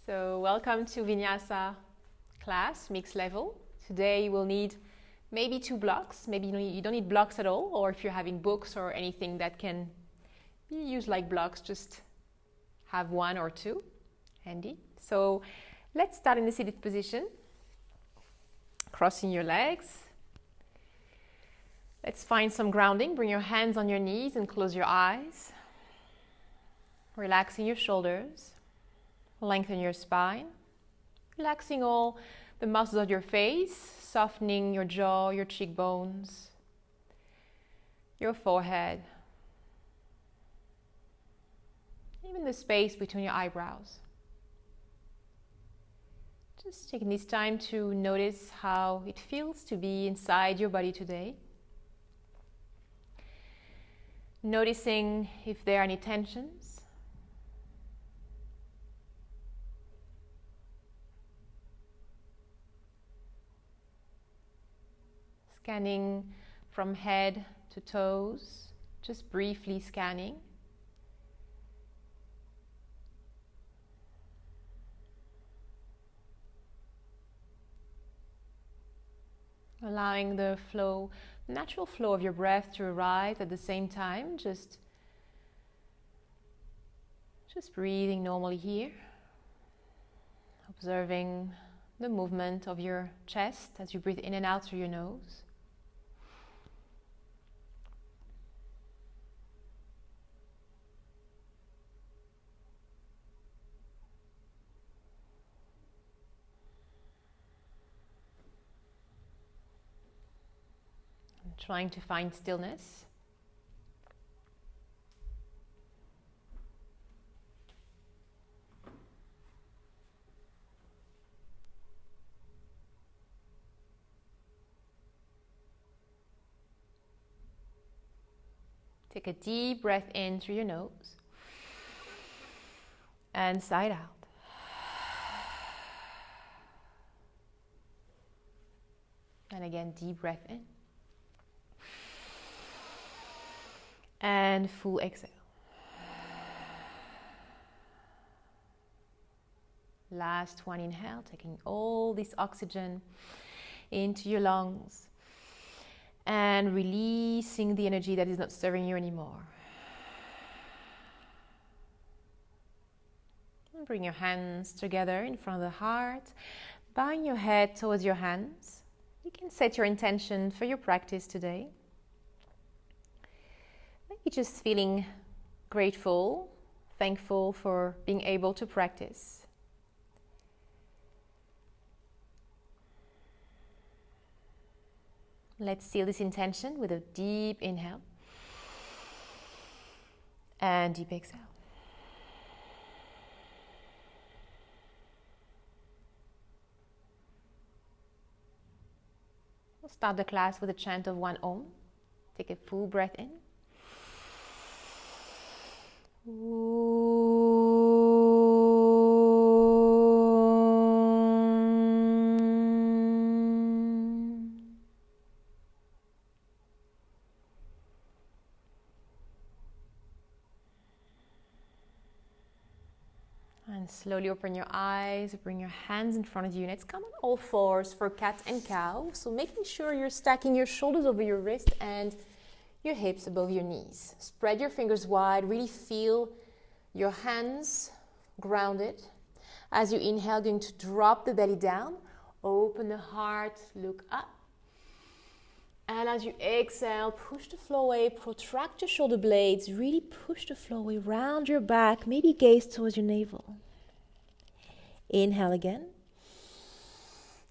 So welcome to Vinyasa class, mixed level. Today you will need maybe 2 blocks, maybe you don't need blocks at all, or if you're having books or anything that can be used like blocks, just have 1 or 2 handy. So let's start in the seated position, crossing your legs. Let's find some grounding. Bring your hands on your knees and close your eyes. Relaxing your shoulders. Lengthen your spine. Relaxing all the muscles of your face, softening your jaw, your cheekbones, your forehead, even the space between your eyebrows. Just taking this time to notice how it feels to be inside your body today. Noticing if there are any tensions. Scanning from head to toes, just briefly scanning. Allowing the flow, natural flow of your breath to arise at the same time, just breathing normally here. Observing the movement of your chest as you breathe in and out through your nose. Trying to find stillness. Take a deep breath in through your nose and sigh out. And again, deep breath in. And full exhale. Last one, inhale, taking all this oxygen into your lungs and releasing the energy that is not serving you anymore. And bring your hands together in front of the heart, bowing your head towards your hands. You can set your intention for your practice today. Maybe just feeling grateful, thankful for being able to practice. Let's seal this intention with a deep inhale and deep exhale. We'll start the class with a chant of 1 Om. Take a full breath in. And slowly open your eyes, bring your hands in front of you. And let's come on all fours for cat and cow. So making sure you're stacking your shoulders over your wrist and your hips above your knees. Spread your fingers wide. Really feel your hands grounded. As you inhale, going to drop the belly down. Open the heart, look up. And as you exhale, push the floor away. Protract your shoulder blades. Really push the floor away. Round your back. Maybe gaze towards your navel. Inhale again.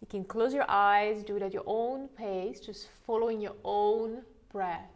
You can close your eyes. Do it at your own pace. Just following your own breath.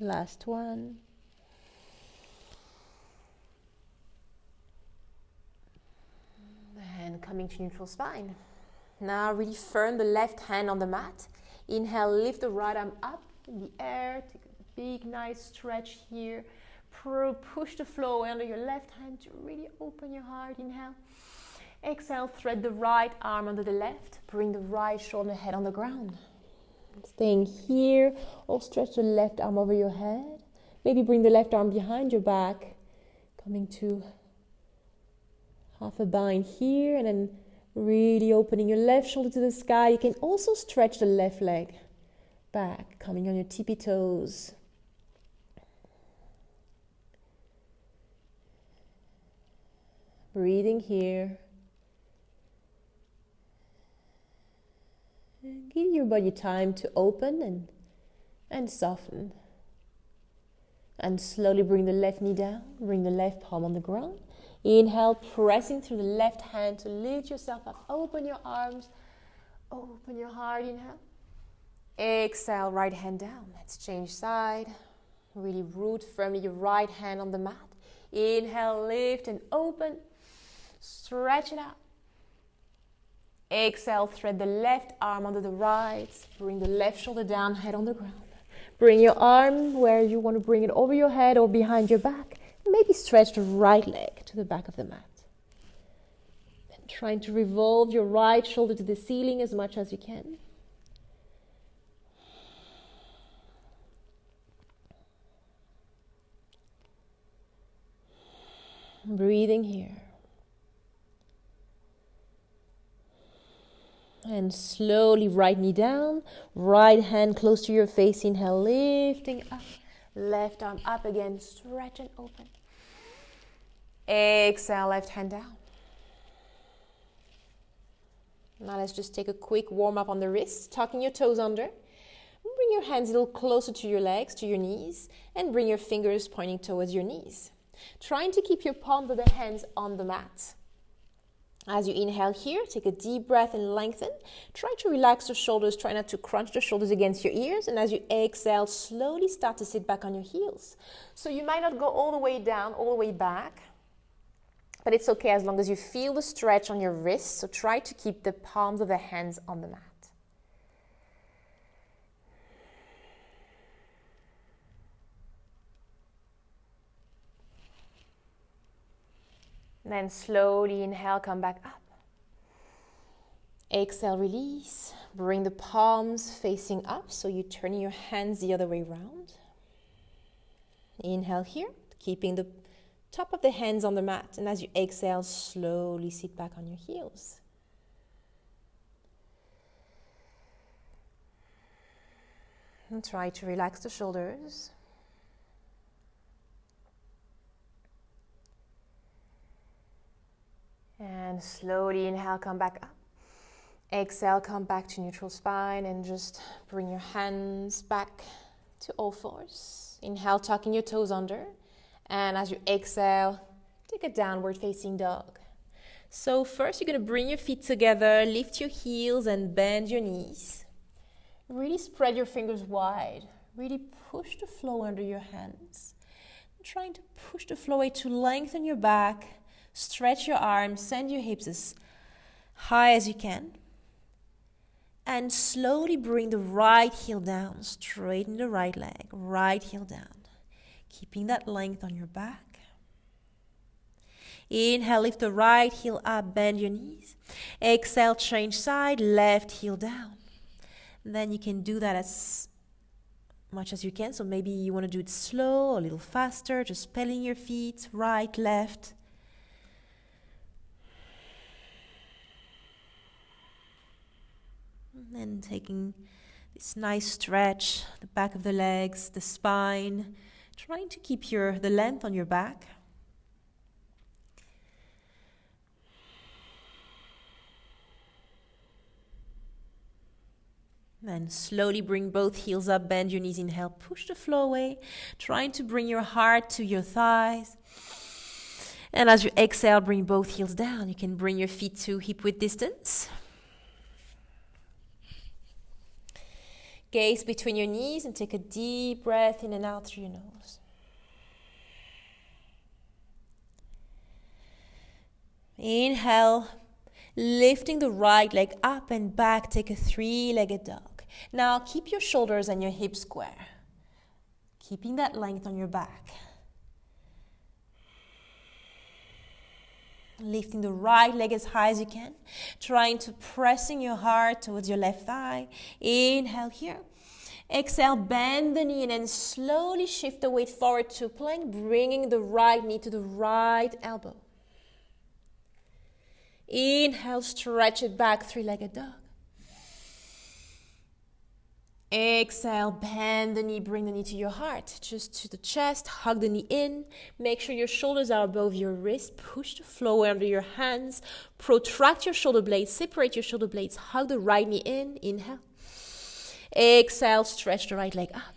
Last one. coming to neutral spine. Now really firm the left hand on the mat. Inhale, lift the right arm up in the air. Take a big, nice stretch here. Push the flow away under your left hand to really open your heart. Inhale. Exhale, thread the right arm under the left. Bring the right shoulder head on the ground. Staying here, or stretch the left arm over your head. Maybe bring the left arm behind your back. Coming to half a bind here, and then really opening your left shoulder to the sky. You can also stretch the left leg back, coming on your tippy toes. Breathing here. And give your body time to open and soften. And slowly bring the left knee down, bring the left palm on the ground. Inhale, pressing through the left hand to lift yourself up. Open your arms, open your heart. Inhale. Exhale, right hand down. Let's change side. Really root firmly your right hand on the mat. Inhale, lift and open. Stretch it out. Exhale, thread the left arm under the right. Bring the left shoulder down, head on the ground. Bring your arm where you want to bring it over your head or behind your back. Maybe stretch the right leg to the back of the mat. And trying to revolve your right shoulder to the ceiling as much as you can. Breathing here. And slowly right knee down, right hand close to your face. Inhale, lifting up. Left arm up again, stretch and open. Exhale, left hand down. Now let's just take a quick warm up on the wrists, tucking your toes under. Bring your hands a little closer to your legs, to your knees, and bring your fingers pointing towards your knees. Trying to keep your palms of the hands on the mat. As you inhale here, take a deep breath and lengthen. Try to relax the shoulders. Try not to crunch the shoulders against your ears. And as you exhale, slowly start to sit back on your heels. So you might not go all the way down, all the way back. But it's okay as long as you feel the stretch on your wrists. So try to keep the palms of the hands on the mat. Then slowly inhale, come back up. Exhale, release. Bring the palms facing up, so you're turning your hands the other way around. Inhale here, keeping the top of the hands on the mat. And as you exhale, slowly sit back on your heels. And try to relax the shoulders. And slowly inhale, come back up. Exhale, come back to neutral spine and just bring your hands back to all fours. Inhale, tucking your toes under. And as you exhale, take a downward facing dog. So first you're going to bring your feet together, lift your heels and bend your knees. Really spread your fingers wide. Really push the flow under your hands. Trying to push the flow away to lengthen your back. Stretch your arms, send your hips as high as you can. And slowly bring the right heel down, straighten the right leg, right heel down. Keeping that length on your back. Inhale, lift the right heel up, bend your knees. Exhale, change side, left heel down. And then you can do that as much as you can. So maybe you want to do it slow, a little faster, just pedaling your feet, right, left. And taking this nice stretch, the back of the legs, the spine, trying to keep the length on your back. Then slowly bring both heels up, bend your knees, inhale, push the flow away, trying to bring your heart to your thighs. And as you exhale, bring both heels down. You can bring your feet to hip-width distance. Gaze between your knees and take a deep breath in and out through your nose. Inhale, Lifting the right leg up and back, take a three-legged dog. Now keep your shoulders and your hips square, keeping that length on your back. Lifting the right leg as high as you can, trying to pressing your heart towards your left thigh. Inhale here. Exhale, bend the knee and then slowly shift the weight forward to plank, bringing the right knee to the right elbow. Inhale, stretch it back, three-legged dog. Exhale, bend the knee, bring the knee to your heart, just to the chest, hug the knee in. Make sure your shoulders are above your wrist. Push the floor under your hands. Protract your shoulder blades, separate your shoulder blades, hug the right knee in. Inhale. Exhale, stretch the right leg up.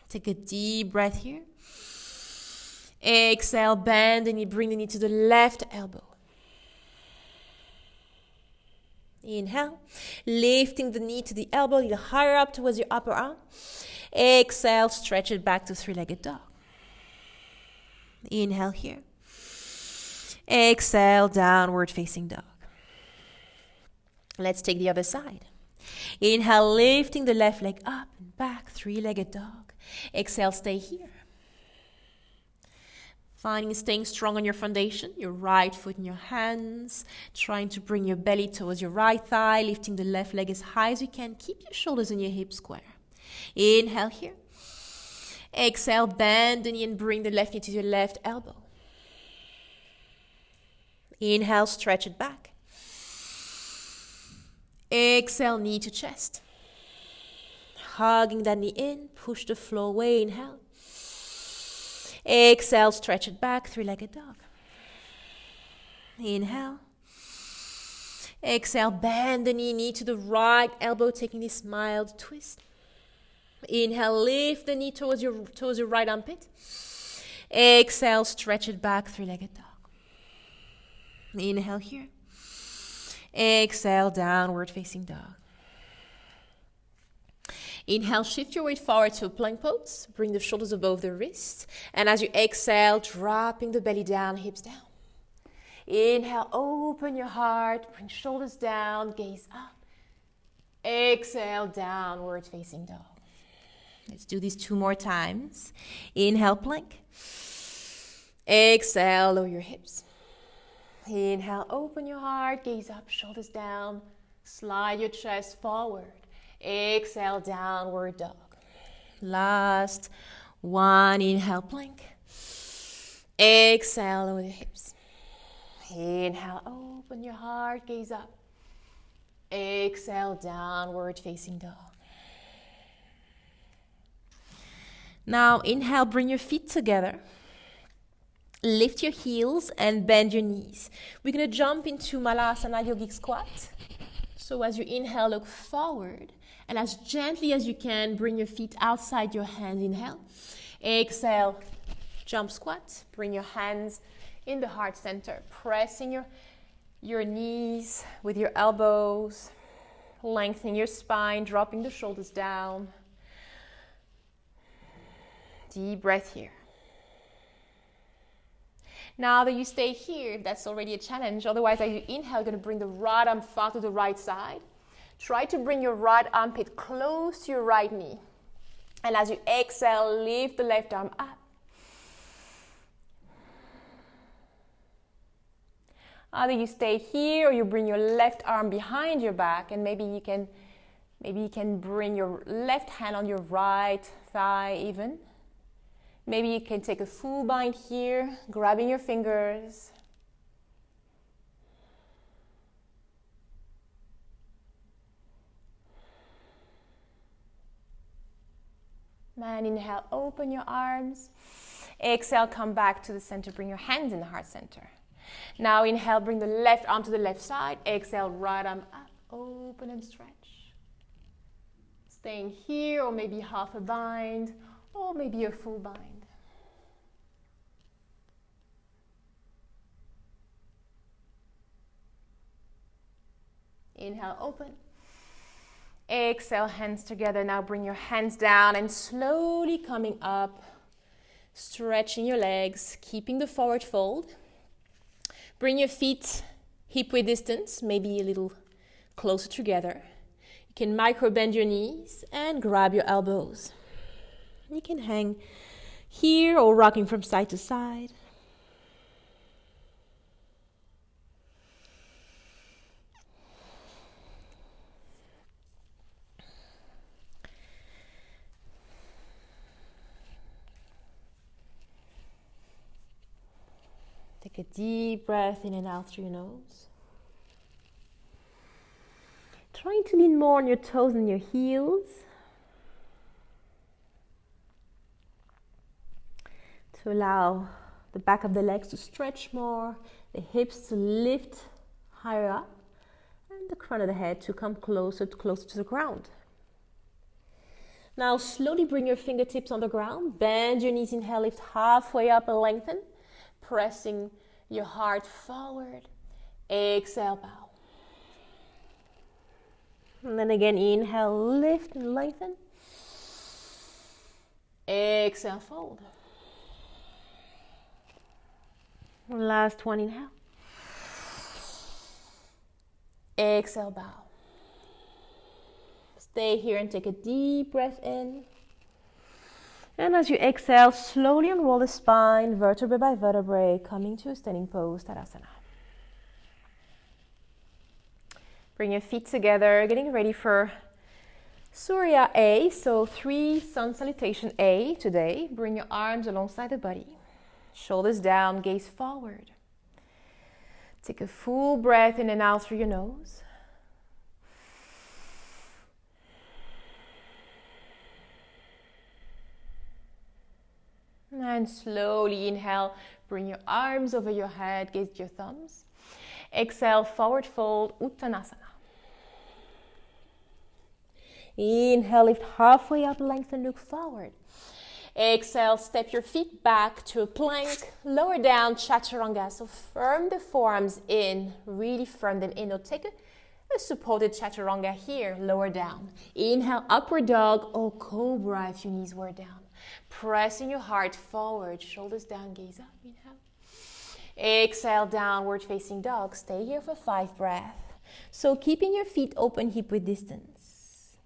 Take a deep breath here. Exhale, bend the knee, bring the knee to the left elbow. Inhale, lifting the knee to the elbow, a little higher up towards your upper arm. Exhale, stretch it back to three-legged dog. Inhale here. Exhale, downward facing dog. Let's take the other side. Inhale, lifting the left leg up and back, three-legged dog. Exhale, stay here. Finding staying strong on your foundation, your right foot in your hands, trying to bring your belly towards your right thigh, lifting the left leg as high as you can. Keep your shoulders and your hips square. Inhale here. Exhale, bend the knee and bring the left knee to your left elbow. Inhale, stretch it back. Exhale, knee to chest. Hugging that knee in, push the floor away, inhale. Exhale, stretch it back, three-legged dog. Inhale. Exhale, bend the knee to the right elbow, taking this mild twist. Inhale, lift the knee towards your right armpit. Exhale, stretch it back, three-legged dog. Inhale here. Exhale, downward facing dog. Inhale, shift your weight forward to a plank pose. Bring the shoulders above the wrists. And as you exhale, dropping the belly down, hips down. Inhale, open your heart, bring shoulders down, gaze up. Exhale, downward facing dog. Let's do these 2 more times. Inhale, plank. Exhale, lower your hips. Inhale, open your heart, gaze up, shoulders down. Slide your chest forward. Exhale, downward dog. Last one. Inhale, plank. Exhale, lower the hips. Inhale, open your heart, gaze up. Exhale, downward facing dog. Now, inhale, bring your feet together. Lift your heels and bend your knees. We're going to jump into Malasana Yogic Squat. So as you inhale, look forward. And as gently as you can, bring your feet outside your hands. Inhale. Exhale, jump squat. Bring your hands in the heart center. Pressing your knees with your elbows. Lengthening your spine, dropping the shoulders down. Deep breath here. Now that you stay here, that's already a challenge. Otherwise, as you inhale, you're going to bring the right arm far to the right side. Try to bring your right armpit close to your right knee. And as you exhale, lift the left arm up. Either you stay here or you bring your left arm behind your back, and maybe you can bring your left hand on your right thigh even. Maybe you can take a full bind here, grabbing your fingers. And inhale, open your arms. Exhale, come back to the center. Bring your hands in the heart center. Now inhale, bring the left arm to the left side. Exhale, right arm up, open and stretch. Staying here, or maybe half a bind, or maybe a full bind. Inhale, open. Exhale, hands together. Now bring your hands down and slowly coming up, stretching your legs, keeping the forward fold. Bring your feet hip width distance, maybe a little closer together. You can micro bend your knees and grab your elbows. You can hang here or rocking from side to side. Take a deep breath in and out through your nose. Trying to lean more on your toes and your heels. To allow the back of the legs to stretch more, the hips to lift higher up, and the crown of the head to come closer to the ground. Now slowly bring your fingertips on the ground, bend your knees, inhale, lift halfway up and lengthen, pressing your heart forward. Exhale, bow. And then again, inhale, lift and lengthen. Exhale, fold. Last one, inhale. Exhale, bow. Stay here and take a deep breath in. And as you exhale, slowly unroll the spine, vertebrae by vertebrae, coming to a standing pose, Tadasana. Bring your feet together, getting ready for Surya A, so 3 sun salutation A today. Bring your arms alongside the body. Shoulders down, gaze forward. Take a full breath in and out through your nose. And slowly inhale, bring your arms over your head, gaze your thumbs. Exhale, forward fold, Uttanasana. Inhale, lift halfway up, lengthen, look forward. Exhale, step your feet back to a plank, lower down, Chaturanga. So firm the forearms in, really firm them in. Or take a supported Chaturanga here, lower down. Inhale, upward dog or cobra if your knees were down. Pressing your heart forward, shoulders down, gaze up, inhale. Exhale, downward facing dog. Stay here for 5 breaths. So keeping your feet open, hip width distance.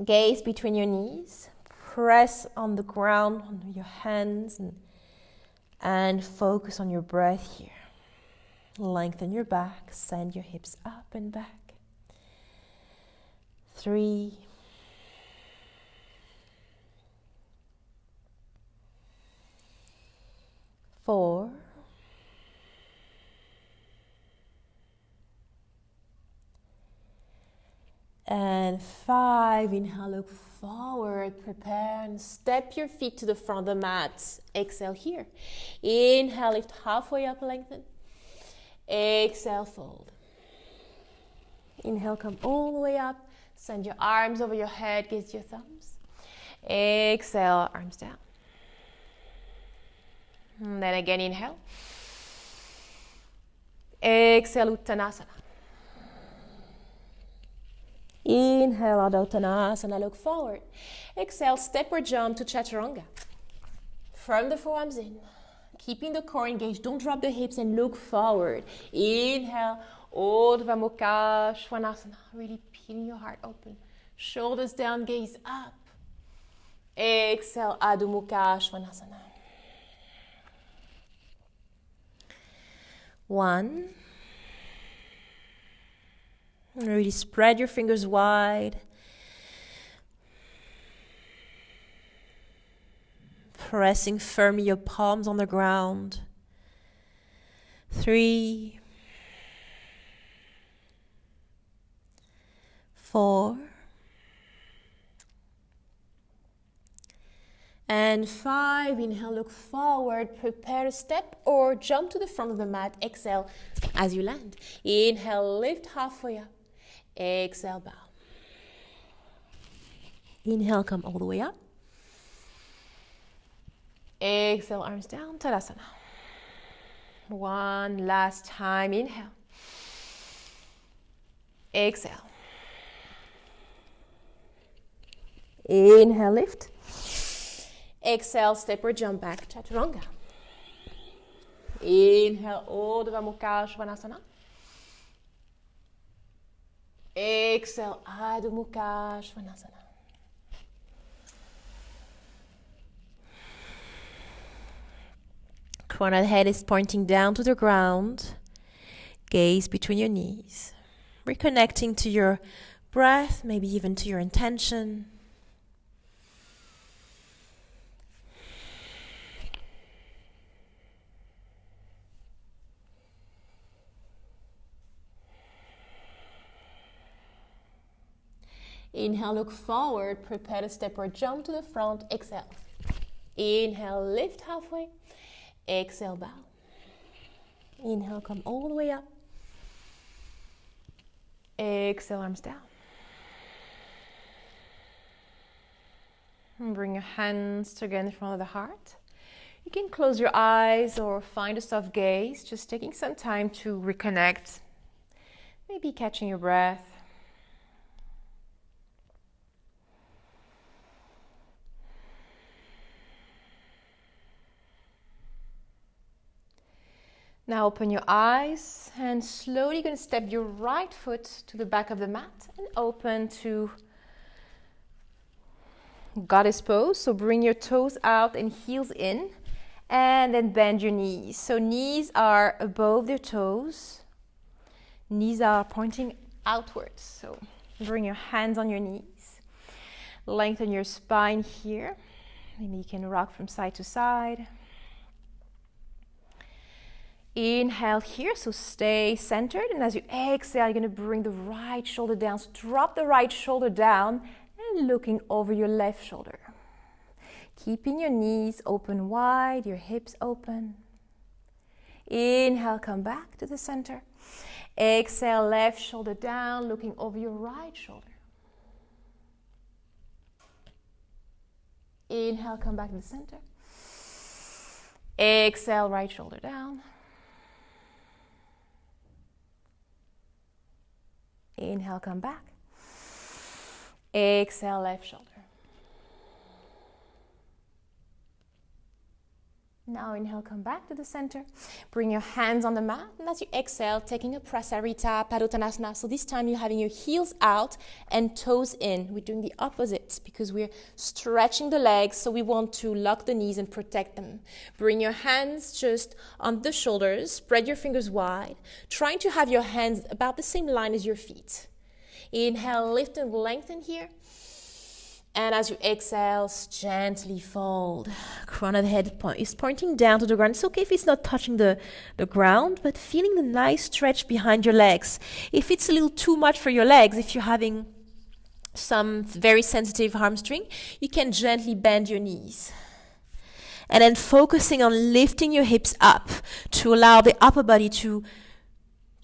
Gaze between your knees. Press on the ground, on your hands, and focus on your breath here. Lengthen your back, send your hips up and back. 3, 4, and 5. Inhale, look forward, prepare and step your feet to the front of the mat. Exhale here. Inhale, lift halfway up, lengthen. Exhale, fold. Inhale, come all the way up. Send your arms over your head, gaze your thumbs. Exhale, arms down. And then again, inhale. Exhale, Uttanasana. Inhale, Adho Uttanasana, look forward. Exhale, step or jump to Chaturanga. Firm the forearms in. Keeping the core engaged, don't drop the hips and look forward. Inhale, Urdhva Mukha Svanasana. Really peeling your heart open. Shoulders down, gaze up. Exhale, Adho Mukha Svanasana. 1. And really spread your fingers wide. Pressing firmly your palms on the ground. 3, 4, and 5. Inhale, look forward, prepare to step or jump to the front of the mat. Exhale as you land. Inhale, lift halfway up. Exhale, bow. Inhale, come all the way up. Exhale, arms down, Tadasana. 1 last time, inhale. Exhale. Inhale, lift. Exhale, step or jump back, Chaturanga. Inhale, Urdhva Mukha Svanasana. Exhale, Adho Mukha Svanasana. Crown of the head is pointing down to the ground. Gaze between your knees. Reconnecting to your breath, maybe even to your intention. Inhale, look forward, prepare to step or jump to the front, exhale. Inhale, lift halfway, exhale, bow. Inhale, come all the way up. Exhale, arms down. And bring your hands together in front of the heart. You can close your eyes or find a soft gaze, just taking some time to reconnect. Maybe catching your breath. Now open your eyes and slowly going to step your right foot to the back of the mat and open to goddess pose. So bring your toes out and heels in and then bend your knees. So knees are above their toes. Knees are pointing outwards. So bring your hands on your knees. Lengthen your spine here. Maybe you can rock from side to side. Inhale here, so stay centered, and as you exhale, you're going to bring the right shoulder down. So drop the right shoulder down and looking over your left shoulder. Keeping your knees open wide, your hips open. Inhale, come back to the center. Exhale, left shoulder down, looking over your right shoulder. Inhale, come back to the center. Exhale, right shoulder down. Inhale, come back. Exhale, left shoulder. Now inhale, come back to the center. Bring your hands on the mat. And as you exhale, taking a Prasarita, Padottanasana. So this time you're having your heels out and toes in. We're doing the opposite because we're stretching the legs. So we want to lock the knees and protect them. Bring your hands just on the shoulders. Spread your fingers wide. Trying to have your hands about the same line as your feet. Inhale, lift and lengthen here. And as you exhale, gently fold. Crown of the head is pointing down to the ground. It's okay if it's not touching the ground, but feeling the nice stretch behind your legs. If it's a little too much for your legs, if you're having some very sensitive hamstring, you can gently bend your knees. And then focusing on lifting your hips up to allow the upper body to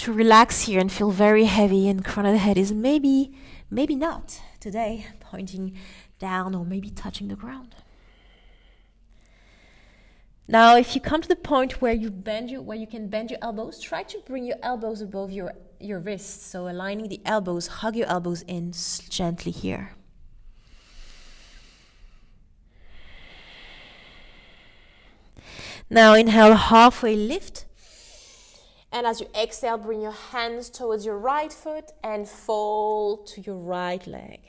relax here and feel very heavy. And crown of the head is maybe not today, pointing down or maybe touching the ground. Now, if you come to the point where you can bend your elbows, try to bring your elbows above your wrists. So aligning the elbows, hug your elbows in gently here. Now inhale, halfway lift. And as you exhale, bring your hands towards your right foot and fold to your right leg.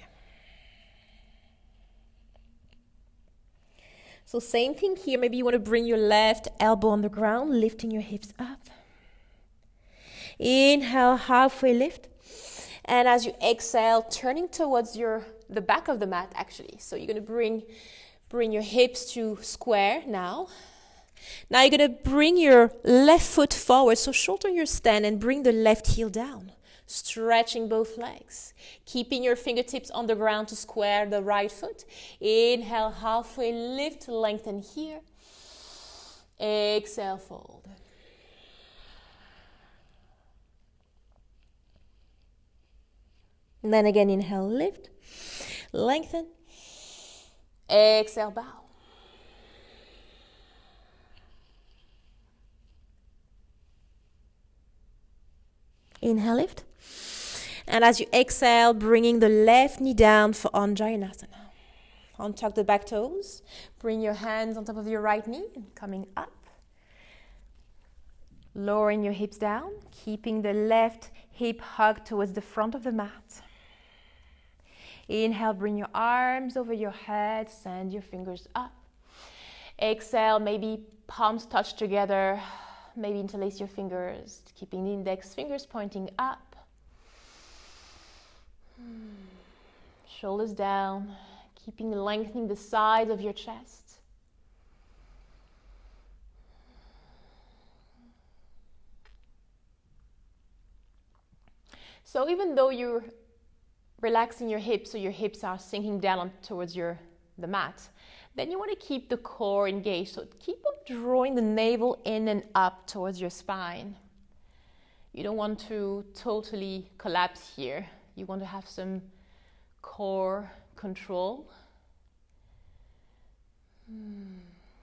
So same thing here. Maybe you want to bring your left elbow on the ground, lifting your hips up. Inhale, halfway lift. And as you exhale, turning towards the back of the mat actually. So you're going to bring your hips to square now. Now you're going to bring your left foot forward, so shorten your stand and bring the left heel down. Stretching both legs. Keeping your fingertips on the ground to square the right foot. Inhale, halfway lift, lengthen here. Exhale, fold. And then again, inhale, lift, lengthen. Exhale, bow. Inhale, lift. And as you exhale, bringing the left knee down for Anjayanasana. Untuck the back toes. Bring your hands on top of your right knee and coming up. Lowering your hips down, keeping the left hip hugged towards the front of the mat. Inhale, bring your arms over your head, send your fingers up. Exhale, maybe palms touch together, maybe interlace your fingers, keeping the index fingers pointing up. Shoulders down, lengthening the sides of your chest. So even though you're relaxing your hips, so your hips are sinking down towards the mat, then you want to keep the core engaged. So keep on drawing the navel in and up towards your spine. You don't want to totally collapse here. You want to have some core control.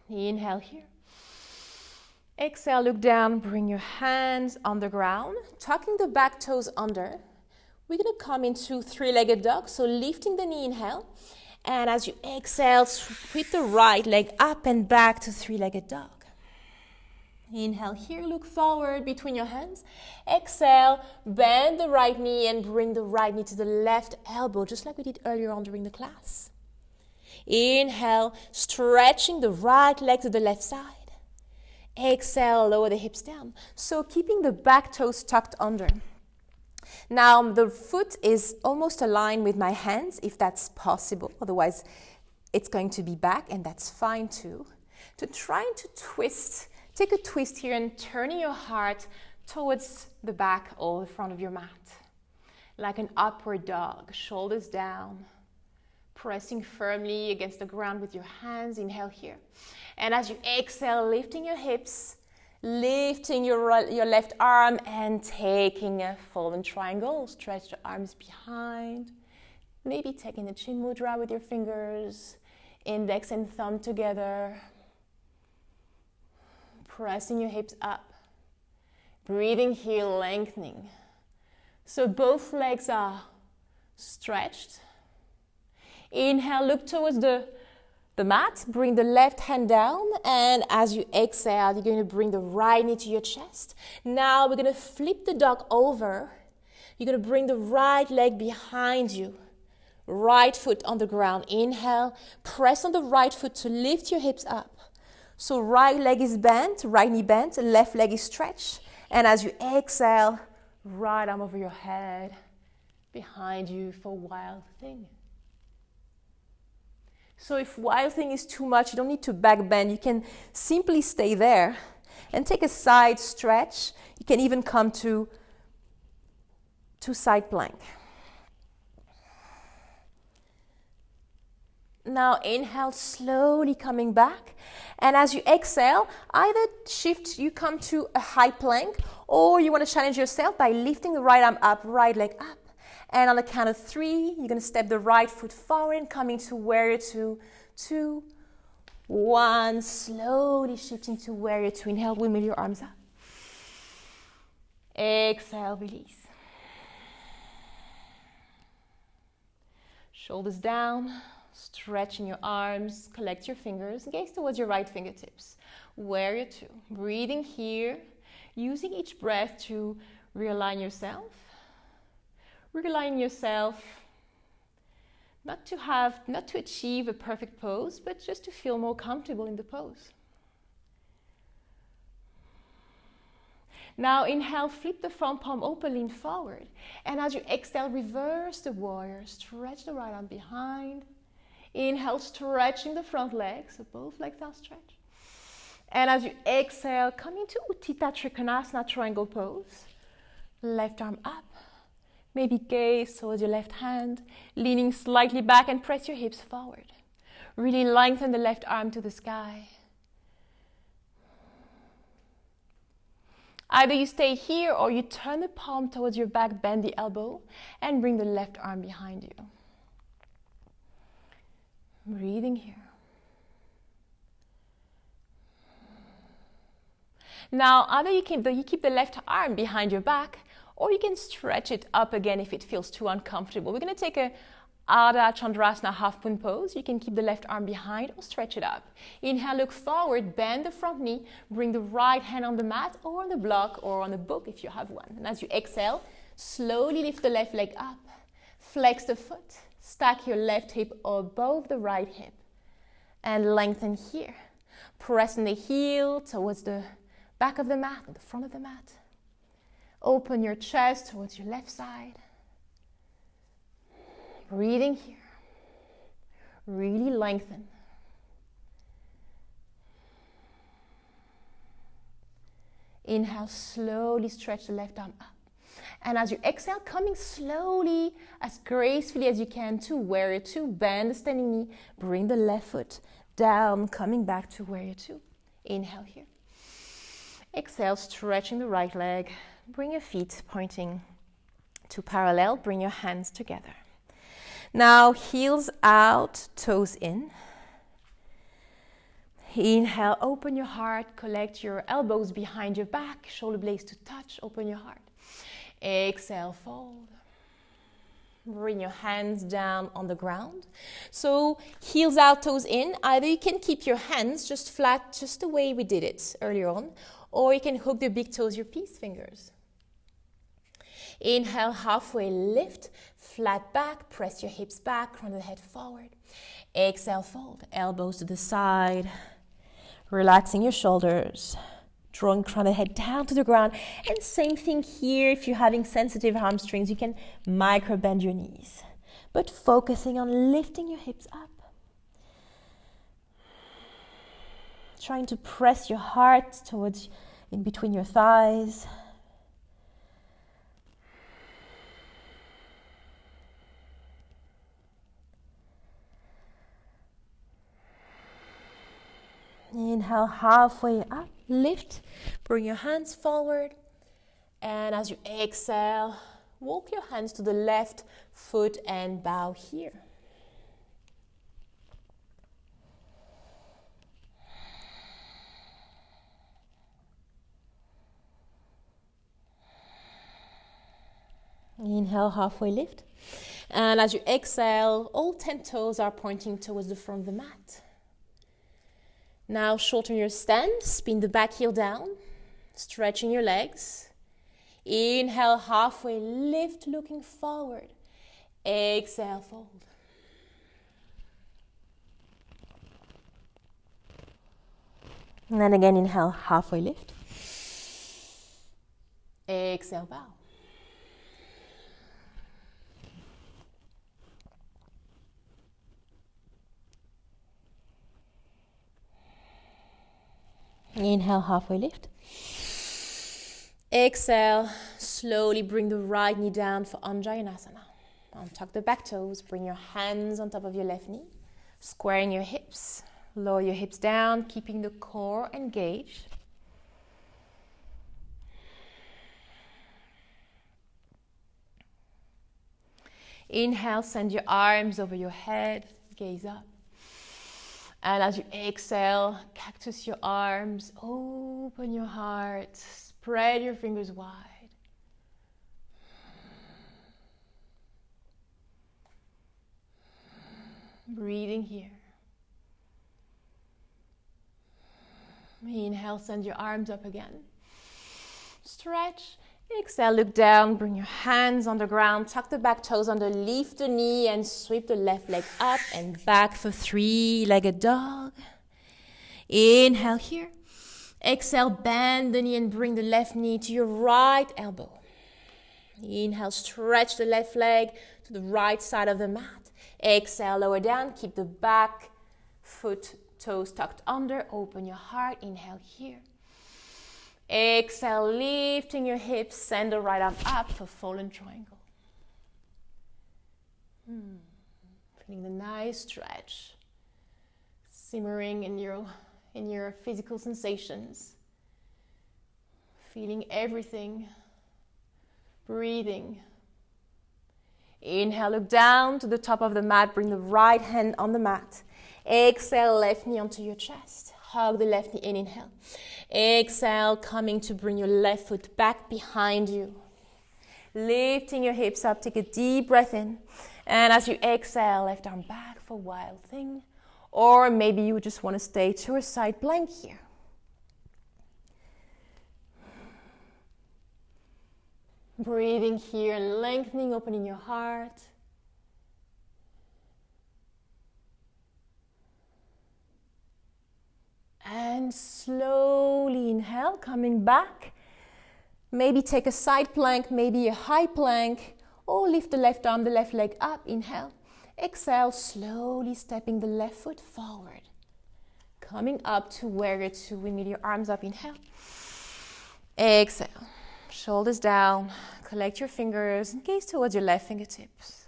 Inhale here. Exhale, look down, bring your hands on the ground, tucking the back toes under. We're going to come into three-legged dog, so lifting the knee, inhale. And as you exhale, sweep the right leg up and back to three-legged dog. Inhale here, look forward between your hands. Exhale, bend the right knee and bring the right knee to the left elbow, just like we did earlier on during the class. Inhale, stretching the right leg to the left side. Exhale, lower the hips down. So keeping the back toes tucked under. Now the foot is almost aligned with my hands, if that's possible. Otherwise, it's going to be back, and that's fine too. To trying to twist, take a twist here and turning your heart towards the back or the front of your mat. Like an upward dog, shoulders down. Pressing firmly against the ground with your hands. Inhale here. And as you exhale, lifting your hips, lifting your left arm and taking a fallen triangle. Stretch the arms behind. Maybe taking a chin mudra with your fingers, index and thumb together. Pressing your hips up. Breathing here, lengthening. So both legs are stretched. Inhale, look towards the mat, bring the left hand down, and as you exhale, you're going to bring the right knee to your chest. Now we're going to flip the dog over. You're going to bring the right leg behind you, right foot on the ground. Inhale, press on the right foot to lift your hips up. So right leg is bent, right knee bent, left leg is stretched, and as you exhale, right arm over your head, behind you for wild thing. So if wild thing is too much, you don't need to back bend. You can simply stay there and take a side stretch. You can even come to side plank. Now inhale, slowly coming back. And as you exhale, either shift, you come to a high plank, or you want to challenge yourself by lifting the right arm up, right leg up. And on the count of 3, you're going to step the right foot forward and coming to warrior 2, 2, 1. Slowly shifting to warrior 2. Inhale, windmill your arms up. Exhale, release. Shoulders down, stretching your arms, collect your fingers, gaze towards your right fingertips. Warrior 2. Breathing here, using each breath to realign yourself. Realign yourself, not to achieve a perfect pose, but just to feel more comfortable in the pose. Now inhale, flip the front palm open, lean forward. And as you exhale, reverse the warrior, stretch the right arm behind. Inhale, stretching the front leg, so both legs are stretched. And as you exhale, come into Utthita Trikonasana, triangle pose. Left arm up. Maybe gaze towards your left hand, leaning slightly back and press your hips forward. Really lengthen the left arm to the sky. Either you stay here or you turn the palm towards your back, bend the elbow, and bring the left arm behind you. Breathing here. Now, either you keep the left arm behind your back, or you can stretch it up again if it feels too uncomfortable. We're going to take a Ardha Chandrasana half moon pose. You can keep the left arm behind or stretch it up. Inhale, look forward, bend the front knee, bring the right hand on the mat or on the block or on the book if you have one. And as you exhale, slowly lift the left leg up, flex the foot, stack your left hip above the right hip and lengthen here. Pressing the heel towards the back of the mat or the front of the mat. Open your chest towards your left side. Breathing here. Really lengthen. Inhale, slowly stretch the left arm up. And as you exhale, coming slowly, as gracefully as you can to warrior two. Bend the standing knee. Bring the left foot down, coming back to warrior two. Inhale here. Exhale, stretching the right leg. Bring your feet pointing to parallel. Bring your hands together. Now, heels out, toes in. Inhale, open your heart, collect your elbows behind your back, shoulder blades to touch, open your heart. Exhale, fold. Bring your hands down on the ground. So, heels out, toes in. Either you can keep your hands just flat, just the way we did it earlier on, or you can hook the big toes, your peace fingers. Inhale, halfway lift, flat back, press your hips back, crown of the head forward. Exhale, fold, elbows to the side, relaxing your shoulders, drawing crown of the head down to the ground. And same thing here, if you're having sensitive hamstrings, you can micro bend your knees, but focusing on lifting your hips up. Trying to press your heart towards in between your thighs. Inhale, halfway up, lift, bring your hands forward. And as you exhale, walk your hands to the left foot and bow here. Inhale, halfway lift. And as you exhale, all 10 toes are pointing towards the front of the mat. Now shorten your stand, spin the back heel down, stretching your legs. Inhale, halfway lift, looking forward. Exhale, fold. And then again, inhale, halfway lift. Exhale, bow. Inhale, halfway lift. Exhale, slowly bring the right knee down for Anjayanasana. Untuck the back toes, bring your hands on top of your left knee, squaring your hips. Lower your hips down, keeping the core engaged. Inhale, send your arms over your head, gaze up. And as you exhale, cactus your arms, open your heart, spread your fingers wide. Breathing here. Inhale, send your arms up again. Stretch. Exhale, look down, bring your hands on the ground, tuck the back toes under, lift the knee and sweep the left leg up and back for three-legged dog. Inhale here. Exhale, bend the knee and bring the left knee to your right elbow. Inhale, stretch the left leg to the right side of the mat. Exhale, lower down, keep the back foot, toes tucked under, open your heart. Inhale here. Exhale, lifting your hips, send the right arm up for fallen triangle. Feeling the nice stretch, simmering in your physical sensations. Feeling everything, breathing. Inhale, look down to the top of the mat, bring the right hand on the mat. Exhale, left knee onto your chest. Hug the left knee in, inhale. Exhale, coming to bring your left foot back behind you. Lifting your hips up, take a deep breath in. And as you exhale, left arm back for wild thing. Or maybe you just want to stay to a side plank here. Breathing here and lengthening, opening your heart. And slowly inhale, coming back. Maybe take a side plank, maybe a high plank, or lift the left arm, the left leg up. Inhale. Exhale, slowly stepping the left foot forward. Coming up to warrior two. We meet your arms up. Inhale. Exhale. Shoulders down. Collect your fingers and gaze towards your left fingertips.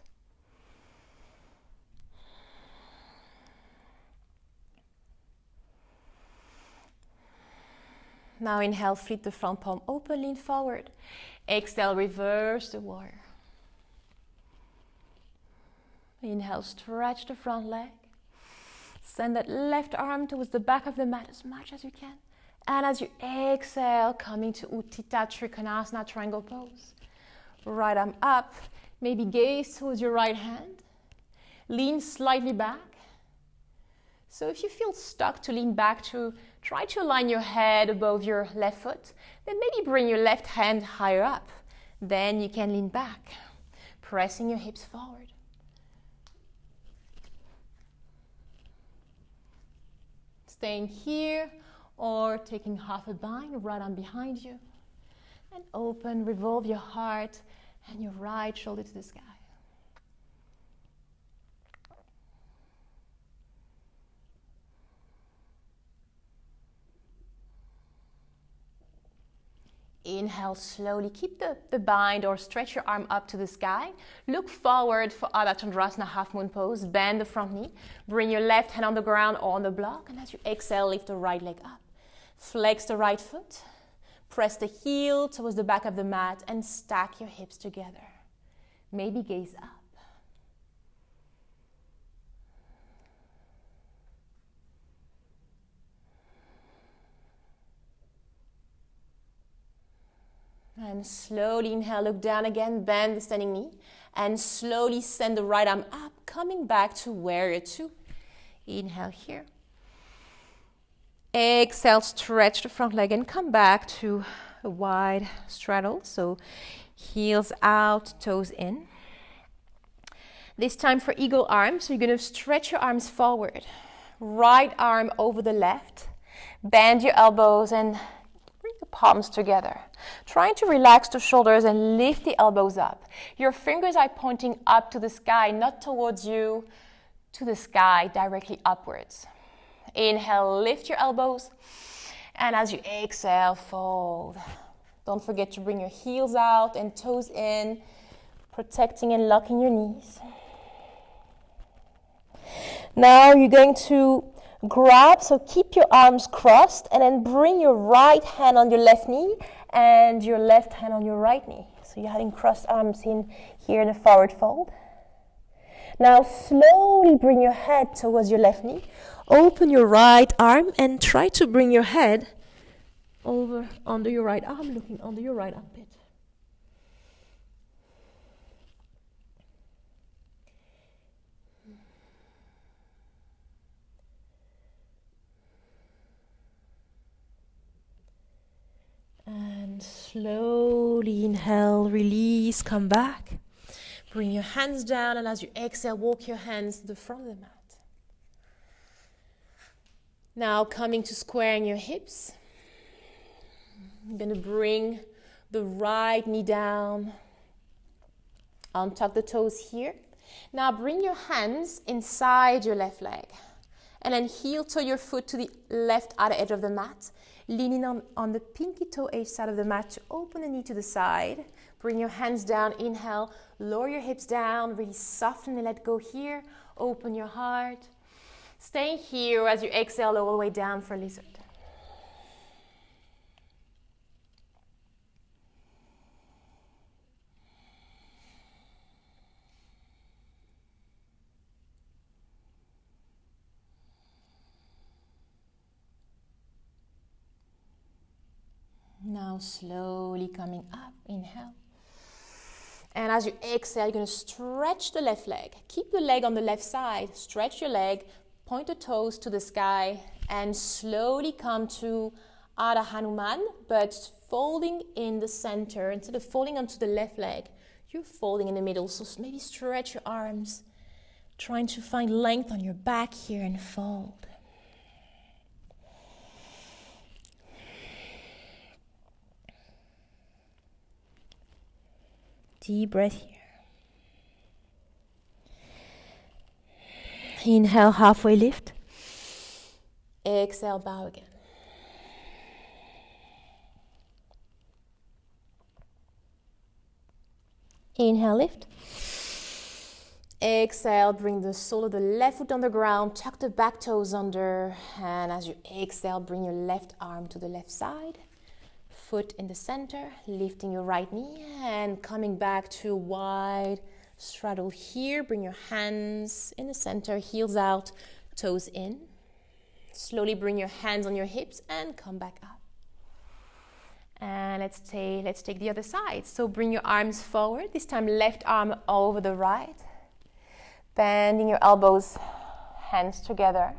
Now inhale, flip the front palm open, lean forward. Exhale, reverse the warrior. Inhale, stretch the front leg. Send that left arm towards the back of the mat as much as you can. And as you exhale, coming to Utthita Trikonasana, triangle pose. Right arm up, maybe gaze towards your right hand. Lean slightly back. So if you feel stuck to lean back, to try to align your head above your left foot, then maybe bring your left hand higher up. Then you can lean back, pressing your hips forward. Staying here or taking half a bind, right arm behind you. And open, revolve your heart and your right shoulder to the sky. Inhale slowly, keep the bind or stretch your arm up to the sky. Look forward for Ardha Chandrasana, half moon pose. Bend the front knee. Bring your left hand on the ground or on the block. And as you exhale, lift the right leg up. Flex the right foot. Press the heel towards the back of the mat and stack your hips together. Maybe gaze up. And slowly inhale, look down again, bend the standing knee. And slowly send the right arm up, coming back to warrior two. Inhale here. Exhale, stretch the front leg and come back to a wide straddle. So heels out, toes in. This time for eagle arms, so you're going to stretch your arms forward. Right arm over the left. Bend your elbows and bring the palms together. Trying to relax the shoulders and lift the elbows up. Your fingers are pointing up to the sky, not towards you, to the sky, directly upwards. Inhale, lift your elbows. And as you exhale, fold. Don't forget to bring your heels out and toes in, protecting and locking your knees. Now you're going to grab, so keep your arms crossed and then bring your right hand on your left knee and your left hand on your right knee. So you're having crossed arms in here in a forward fold. Now slowly bring your head towards your left knee. Open your right arm and try to bring your head over under your right arm, looking under your right armpit. And slowly inhale, release, come back. Bring your hands down, and as you exhale, walk your hands to the front of the mat. Now coming to squaring your hips. I'm going to bring the right knee down. Untuck the toes here. Now bring your hands inside your left leg. And then heel toe your foot to the left outer edge of the mat. Leaning on the pinky toe edge side of the mat to open the knee to the side. Bring your hands down, inhale, lower your hips down, really soften and let go here. Open your heart. Stay here as you exhale all the way down for lizard. Now slowly coming up, inhale. And as you exhale, you're going to stretch the left leg. Keep the leg on the left side. Stretch your leg, point the toes to the sky, and slowly come to Adha Hanuman, but folding in the center. Instead of folding onto the left leg, you're folding in the middle. So maybe stretch your arms, trying to find length on your back here and fold. Deep breath here. Inhale, halfway lift. Exhale, bow again. Inhale, lift. Exhale, bring the sole of the left foot on the ground, tuck the back toes under, and as you exhale, bring your left arm to the left side. Foot in the center, lifting your right knee and coming back to wide straddle here. Bring your hands in the center, heels out, toes in. Slowly bring your hands on your hips and come back up. And let's take the other side. So bring your arms forward, this time left arm over the right. Bending your elbows, hands together.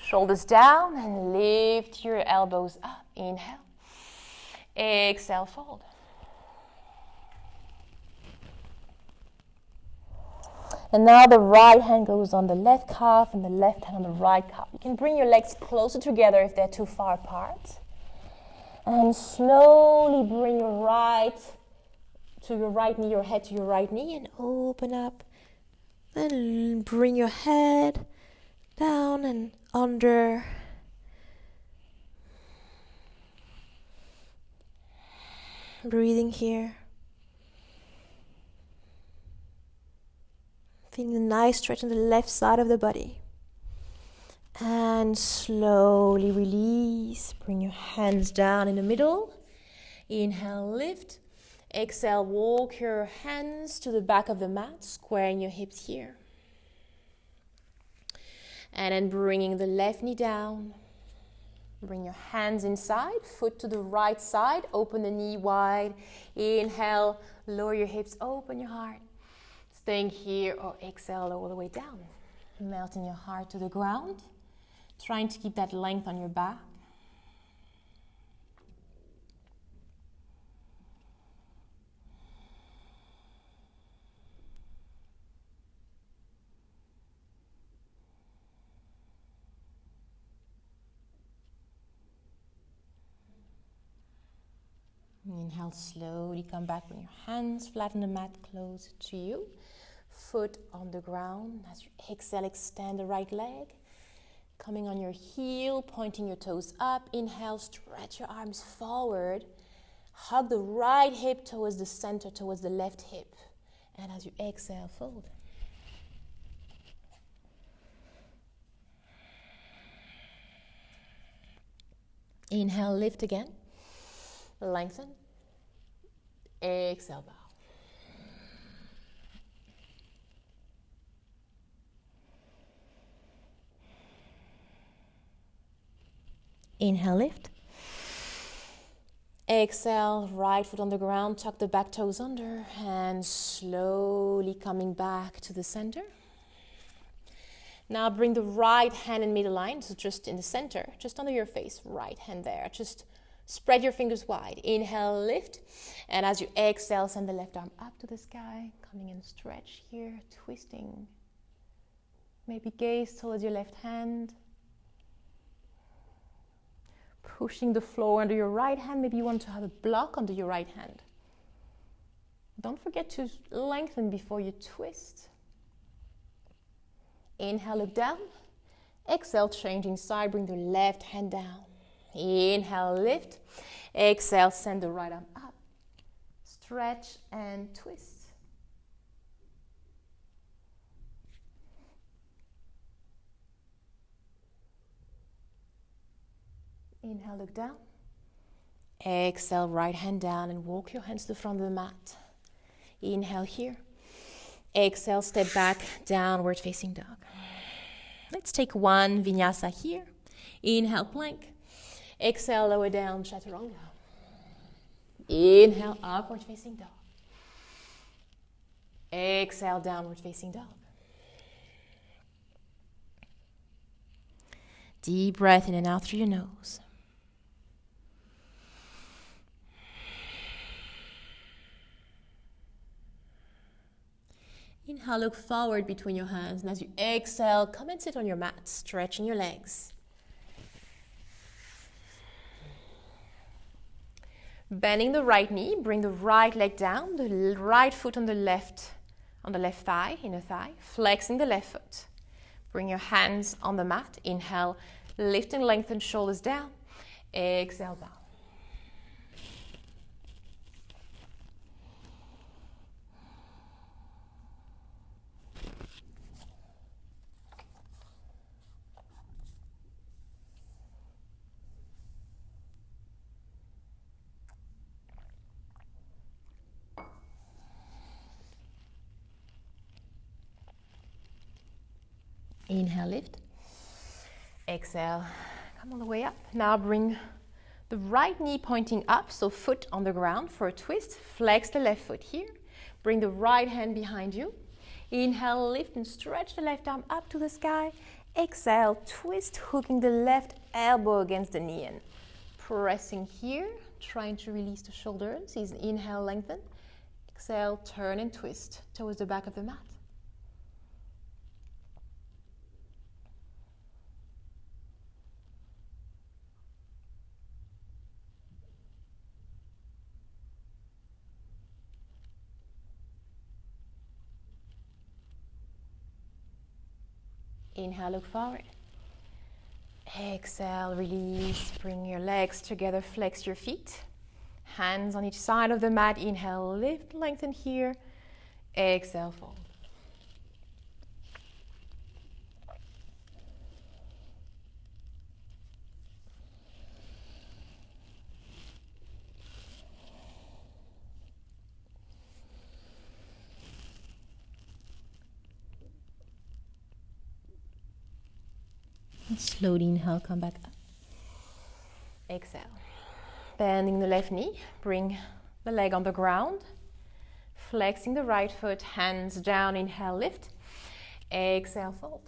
Shoulders down and lift your elbows up. Inhale. Exhale, fold. And now the right hand goes on the left calf and the left hand on the right calf. You can bring your legs closer together if they're too far apart. And slowly bring your right to your right knee, your head to your right knee, and open up. And bring your head down and under. Breathing here. Feeling a nice stretch on the left side of the body. And slowly release. Bring your hands down in the middle. Inhale, lift. Exhale, walk your hands to the back of the mat, squaring your hips here. And then bringing the left knee down. Bring your hands inside, foot to the right side, open the knee wide. Inhale, lower your hips, open your heart. Staying here or exhale all the way down. Melting your heart to the ground. Trying to keep that length on your back. Inhale, slowly come back, bring your hands flat on the mat, close to you. Foot on the ground. As you exhale, extend the right leg. Coming on your heel, pointing your toes up. Inhale, stretch your arms forward. Hug the right hip towards the center, towards the left hip. And as you exhale, fold. Inhale, lift again. Lengthen. Exhale, bow. Inhale, lift. Exhale, right foot on the ground, tuck the back toes under, and slowly coming back to the center. Now bring the right hand in middle line, so just in the center, just under your face, right hand there. Just spread your fingers wide. Inhale, lift. And as you exhale, send the left arm up to the sky. Coming in, stretch here, twisting. Maybe gaze towards your left hand. Pushing the floor under your right hand. Maybe you want to have a block under your right hand. Don't forget to lengthen before you twist. Inhale, look down. Exhale, changing side. Bring the left hand down. Inhale, lift. Exhale, send the right arm up. Stretch and twist. Inhale, look down. Exhale, right hand down and walk your hands to the front of the mat. Inhale here. Exhale, step back, downward facing dog. Let's take one Vinyasa here. Inhale, plank. Exhale, lower down, chaturanga. Inhale, upward facing dog. Exhale, downward facing dog. Deep breath in and out through your nose. Inhale, look forward between your hands. And as you exhale, come and sit on your mat, stretching your legs. Bending the right knee, bring the right leg down, the right foot on the left thigh, inner thigh, flexing the left foot. Bring your hands on the mat. Inhale, lift and lengthen shoulders down. Exhale, bow. Inhale, lift. Exhale, come all the way up. Now bring the right knee pointing up, so foot on the ground for a twist. Flex the left foot here. Bring the right hand behind you. Inhale, lift and stretch the left arm up to the sky. Exhale, twist, hooking the left elbow against the knee and pressing here, trying to release the shoulders. Inhale, lengthen. Exhale, turn and twist towards the back of the mat. Inhale, look forward. Exhale, release. Bring your legs together, flex your feet. Hands on each side of the mat. Inhale, lift, lengthen here. Exhale, fold. Slowly inhale, come back up. Exhale. Bending the left knee, bring the leg on the ground. Flexing the right foot, hands down, inhale, lift. Exhale, fold.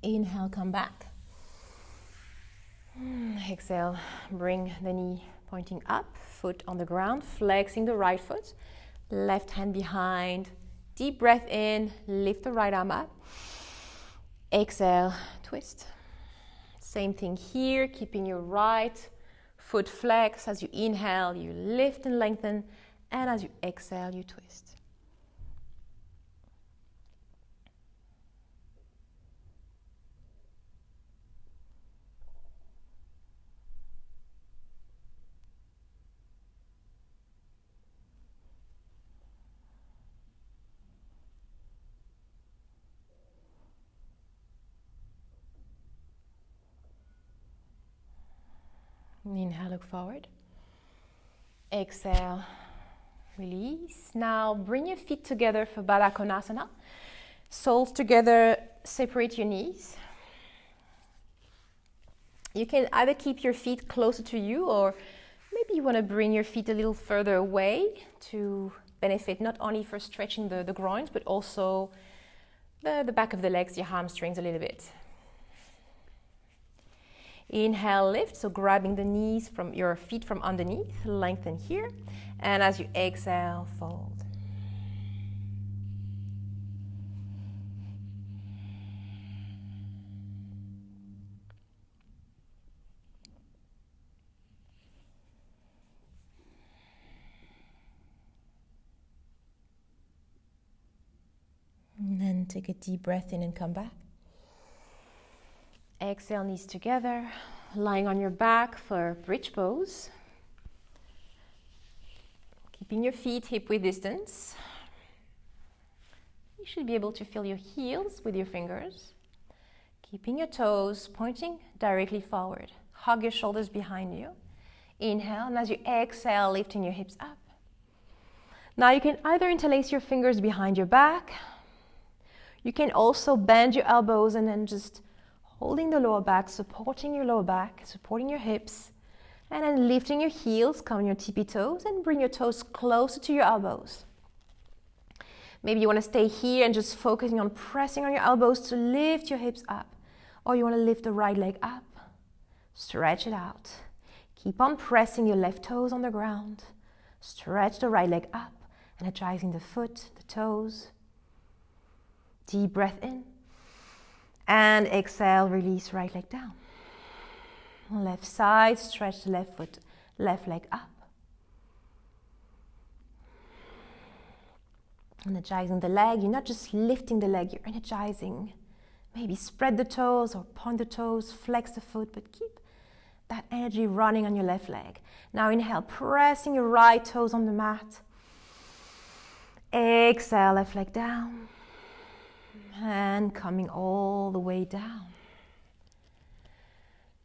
Inhale, come back. Exhale, bring the knee pointing up, foot on the ground, flexing the right foot, left hand behind. Deep breath in, lift the right arm up. Exhale, twist. Same thing here, keeping your right foot flexed. As you inhale, you lift and lengthen, and as you exhale, you twist. Inhale, look forward. Exhale, release. Now bring your feet together for Baddha Konasana. Soles together, separate your knees. You can either keep your feet closer to you, or maybe you want to bring your feet a little further away to benefit not only for stretching the groins, but also the back of the legs, your hamstrings a little bit. Inhale, lift, so grabbing the knees from your feet from underneath, lengthen here. And as you exhale, fold. And then take a deep breath in and come back. Exhale, knees together, lying on your back for bridge pose. Keeping your feet hip-width distance. You should be able to feel your heels with your fingers. Keeping your toes pointing directly forward. Hug your shoulders behind you. Inhale, and as you exhale, lifting your hips up. Now you can either interlace your fingers behind your back. You can also bend your elbows and then just holding the lower back, supporting your lower back, supporting your hips, and then lifting your heels, come on your tippy toes, and bring your toes closer to your elbows. Maybe you want to stay here and just focusing on pressing on your elbows to lift your hips up. Or you want to lift the right leg up, stretch it out. Keep on pressing your left toes on the ground. Stretch the right leg up, energizing the foot, the toes. Deep breath in. And exhale, release right leg down. Left side, stretch the left foot, left leg up. Energizing the leg. You're not just lifting the leg, you're energizing. Maybe spread the toes or point the toes, flex the foot, but keep that energy running on your left leg. Now inhale, pressing your right toes on the mat. Exhale, left leg down. And coming all the way down.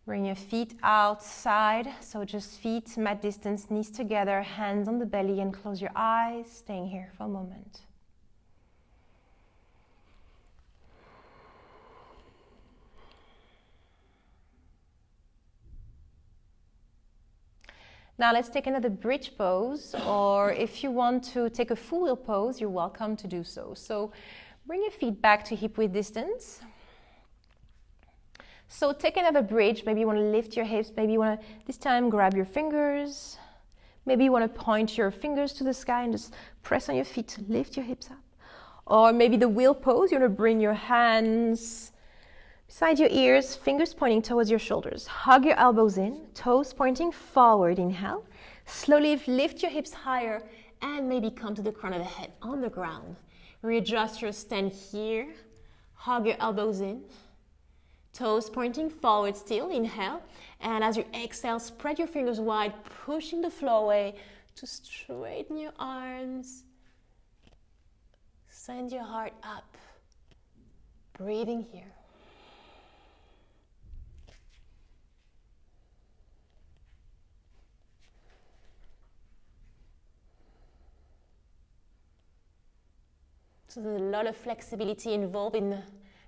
Bring your feet outside, so just feet mat distance, knees together, hands on the belly, and close your eyes, staying here for a moment. Now let's take another bridge pose, or if you want to take a full wheel pose, you're welcome to do so. So bring your feet back to hip width distance. So take another bridge. Maybe you want to lift your hips. Maybe you want to, this time, grab your fingers. Maybe you want to point your fingers to the sky and just press on your feet to lift your hips up. Or maybe the wheel pose, you want to bring your hands beside your ears, fingers pointing towards your shoulders. Hug your elbows in, toes pointing forward. Inhale. Slowly lift your hips higher and maybe come to the crown of the head on the ground. Readjust your stand here. Hug your elbows in. Toes pointing forward still, inhale. And as you exhale, spread your fingers wide, pushing the floor away to straighten your arms. Send your heart up. Breathing here. So there's a lot of flexibility involved in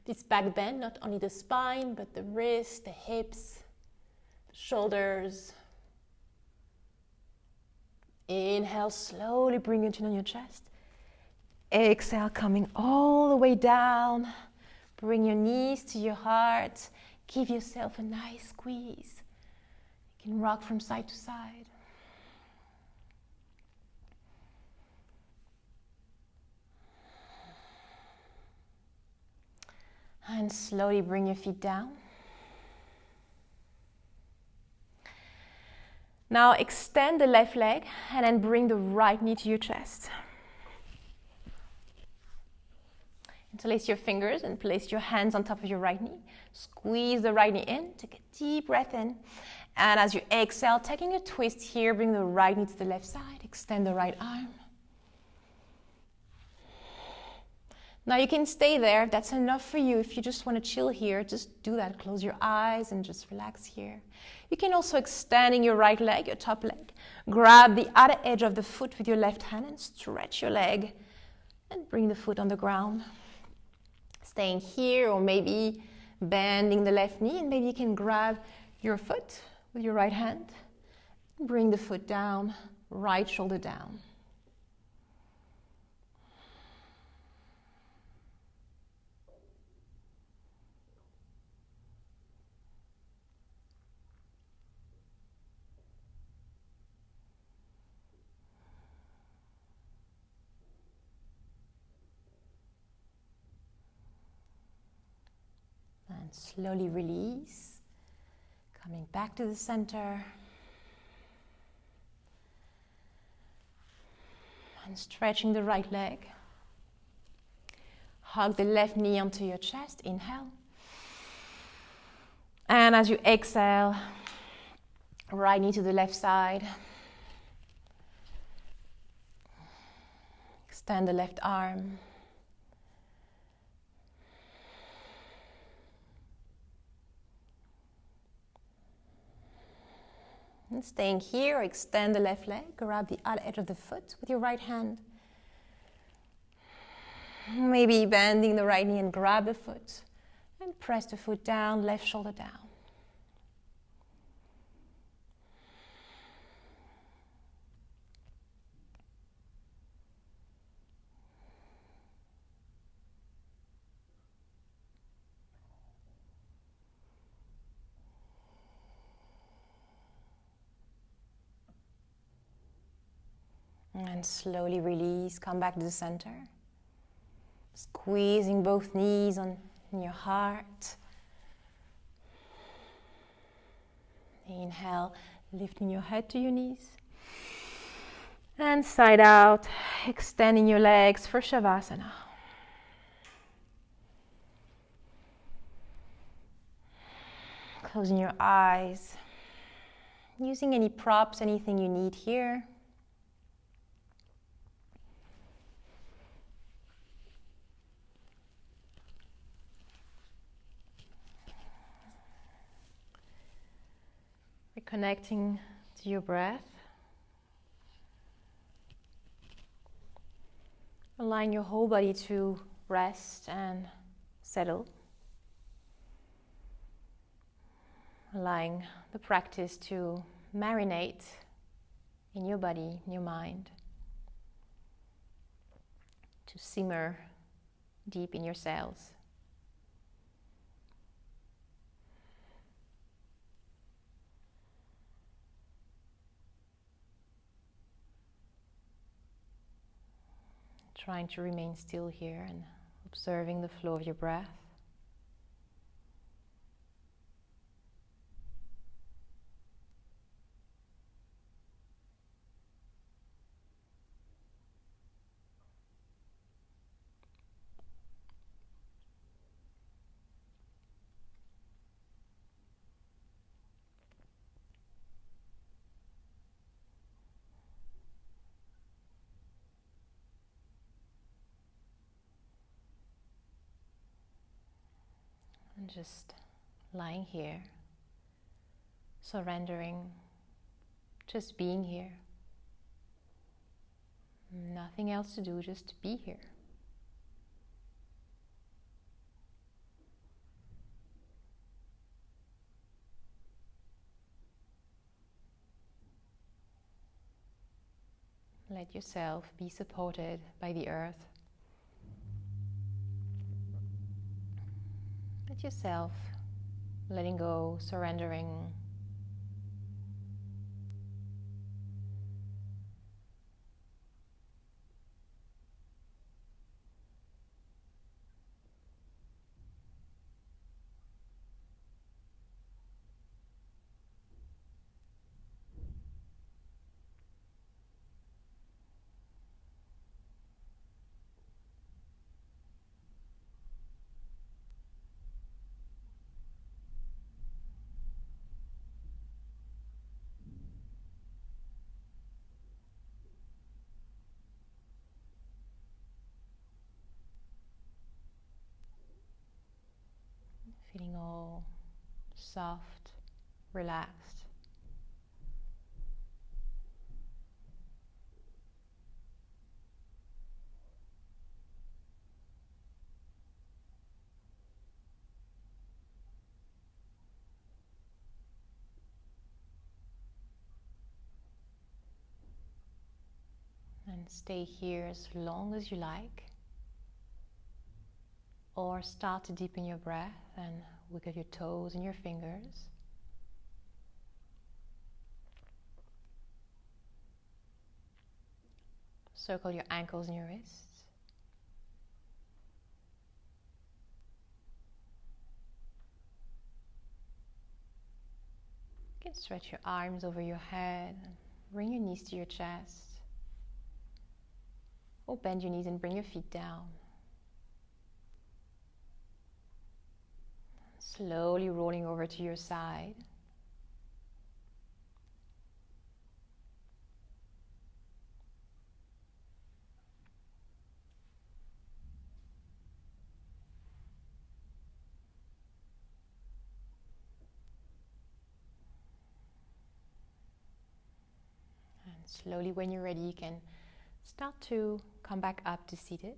this back bend, not only the spine, but the wrists, the hips, the shoulders. Inhale, slowly bring your chin on your chest. Exhale, coming all the way down. Bring your knees to your heart. Give yourself a nice squeeze. You can rock from side to side. And slowly bring your feet down. Now extend the left leg and then bring the right knee to your chest. Interlace your fingers and place your hands on top of your right knee. Squeeze the right knee in, take a deep breath in. And as you exhale, taking a twist here, bring the right knee to the left side, extend the right arm. Now you can stay there, if that's enough for you. If you just want to chill here, just do that. Close your eyes and just relax here. You can also extending your right leg, your top leg. Grab the outer edge of the foot with your left hand and stretch your leg and bring the foot on the ground. Staying here, or maybe bending the left knee, and maybe you can grab your foot with your right hand. Bring the foot down, right shoulder down. And slowly release, coming back to the center. And stretching the right leg. Hug the left knee onto your chest, inhale. And as you exhale, right knee to the left side. Extend the left arm. And staying here, extend the left leg, grab the outer edge of the foot with your right hand. Maybe bending the right knee and grab the foot and press the foot down, left shoulder down. And slowly release, come back to the center. Squeezing both knees on your heart. Inhale, lifting your head to your knees. And side out, extending your legs for Shavasana. Closing your eyes. Using any props, anything you need here. Reconnecting to your breath. Allowing your whole body to rest and settle. Allowing the practice to marinate in your body, in your mind. To simmer deep in your cells. Trying to remain still here and observing the flow of your breath. And just lying here, surrendering, just being here. Nothing else to do, just to be here. Let yourself be supported by the earth. Let yourself letting go, surrendering. Feeling all soft, relaxed. And stay here as long as you like. Or start to deepen your breath and wiggle your toes and your fingers. Circle your ankles and your wrists. You can stretch your arms over your head and bring your knees to your chest. Or bend your knees and bring your feet down. Slowly rolling over to your side. Slowly, when you're ready, you can start to come back up to seated.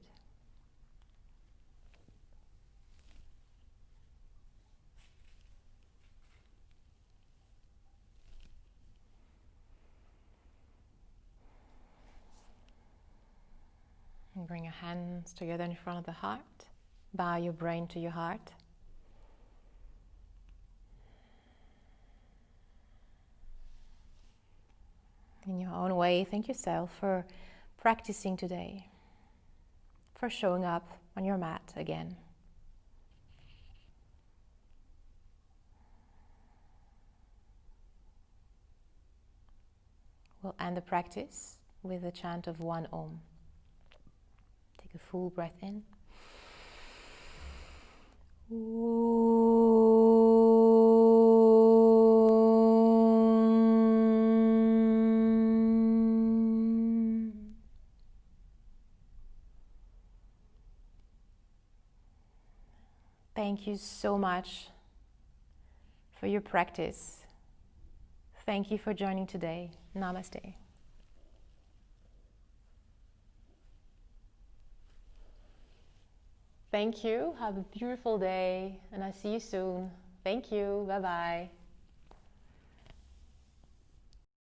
And bring your hands together in front of the heart. Bow your brain to your heart. In your own way, thank yourself for practicing today, for showing up on your mat again. We'll end the practice with a chant of 1 Om. Take a full breath in. Thank you so much for your practice. Thank you for joining today. Namaste. Thank you. Have a beautiful day, and I'll see you soon. Thank you. Bye-bye.